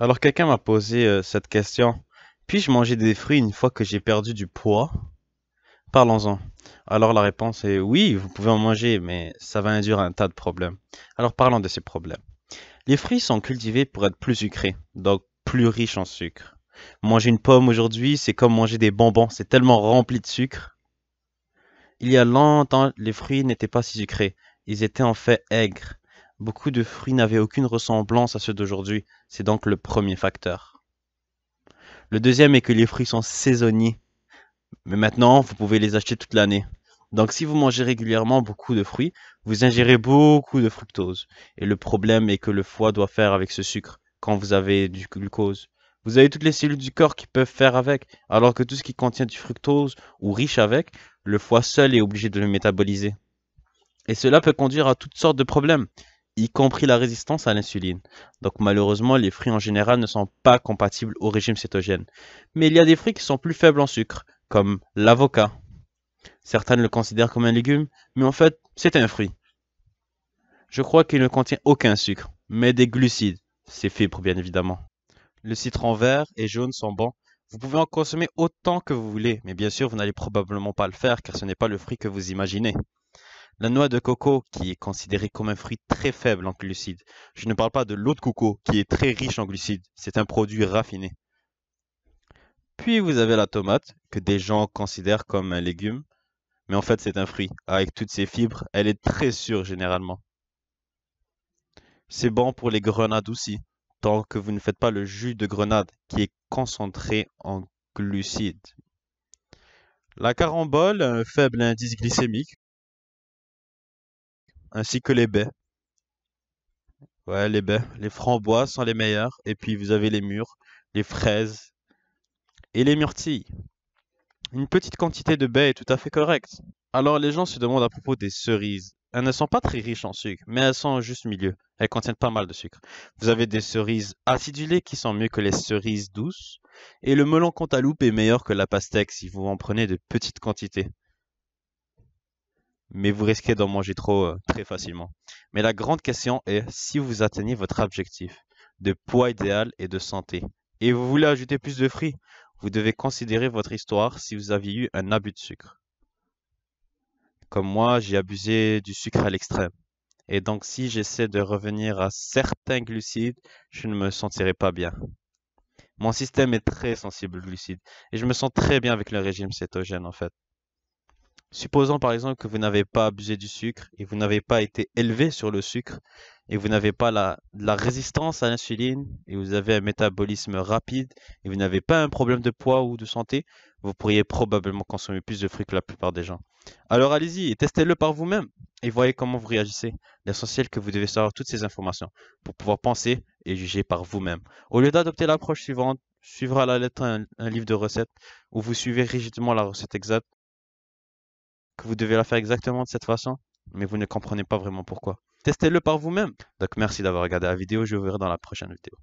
Alors quelqu'un m'a posé cette question. Puis-je manger des fruits une fois que j'ai perdu du poids? Parlons-en. Alors la réponse est oui, vous pouvez en manger, mais ça va induire un tas de problèmes. Alors parlons de ces problèmes. Les fruits sont cultivés pour être plus sucrés, donc plus riches en sucre. Manger une pomme aujourd'hui, c'est comme manger des bonbons, c'est tellement rempli de sucre. Il y a longtemps, les fruits n'étaient pas si sucrés, ils étaient en fait aigres. Beaucoup de fruits n'avaient aucune ressemblance à ceux d'aujourd'hui, c'est donc le premier facteur. Le deuxième est que les fruits sont saisonniers. Mais maintenant, vous pouvez les acheter toute l'année. Donc, si vous mangez régulièrement beaucoup de fruits, vous ingérez beaucoup de fructose. Et le problème est que le foie doit faire avec ce sucre quand vous avez du glucose. Vous avez toutes les cellules du corps qui peuvent faire avec, alors que tout ce qui contient du fructose ou riche avec, le foie seul est obligé de le métaboliser. Et cela peut conduire à toutes sortes de problèmes, y compris la résistance à l'insuline. Donc malheureusement, les fruits en général ne sont pas compatibles au régime cétogène. Mais il y a des fruits qui sont plus faibles en sucre, comme l'avocat. Certains le considèrent comme un légume, mais en fait, c'est un fruit. Je crois qu'il ne contient aucun sucre, mais des glucides, ces fibres bien évidemment. Le citron vert et jaune sont bons. Vous pouvez en consommer autant que vous voulez, mais bien sûr, vous n'allez probablement pas le faire car ce n'est pas le fruit que vous imaginez. La noix de coco, qui est considérée comme un fruit très faible en glucides. Je ne parle pas de l'eau de coco, qui est très riche en glucides. C'est un produit raffiné. Puis vous avez la tomate, que des gens considèrent comme un légume, mais en fait c'est un fruit. Avec toutes ses fibres, elle est très sûre généralement. C'est bon pour les grenades aussi, tant que vous ne faites pas le jus de grenade, qui est concentré en glucides. La carambole a un faible indice glycémique, ainsi que les baies. Ouais, les baies. Les framboises sont les meilleures. Et puis vous avez les mûres, les fraises et les myrtilles. Une petite quantité de baies est tout à fait correcte. Alors les gens se demandent à propos des cerises. Elles ne sont pas très riches en sucre, mais elles sont au juste milieu. Elles contiennent pas mal de sucre. Vous avez des cerises acidulées qui sont mieux que les cerises douces. Et le melon cantaloupe est meilleur que la pastèque si vous en prenez de petites quantités. Mais vous risquez d'en manger trop très facilement. Mais la grande question est si vous atteignez votre objectif de poids idéal et de santé, et vous voulez ajouter plus de fruits, vous devez considérer votre histoire si vous aviez eu un abus de sucre. Comme moi, j'ai abusé du sucre à l'extrême. Et donc, si j'essaie de revenir à certains glucides, je ne me sentirai pas bien. Mon système est très sensible aux glucides, et je me sens très bien avec le régime cétogène en fait. Supposons par exemple que vous n'avez pas abusé du sucre et vous n'avez pas été élevé sur le sucre et vous n'avez pas la résistance à l'insuline et vous avez un métabolisme rapide et vous n'avez pas un problème de poids ou de santé, vous pourriez probablement consommer plus de fruits que la plupart des gens. Alors allez-y et testez-le par vous-même et voyez comment vous réagissez. L'essentiel est que vous devez savoir toutes ces informations pour pouvoir penser et juger par vous-même. Au lieu d'adopter l'approche suivante, suivre à la lettre un livre de recettes où vous suivez rigidement la recette exacte que vous devez la faire exactement de cette façon, mais vous ne comprenez pas vraiment pourquoi. Testez-le par vous-même. Donc merci d'avoir regardé la vidéo, je vous verrai dans la prochaine vidéo.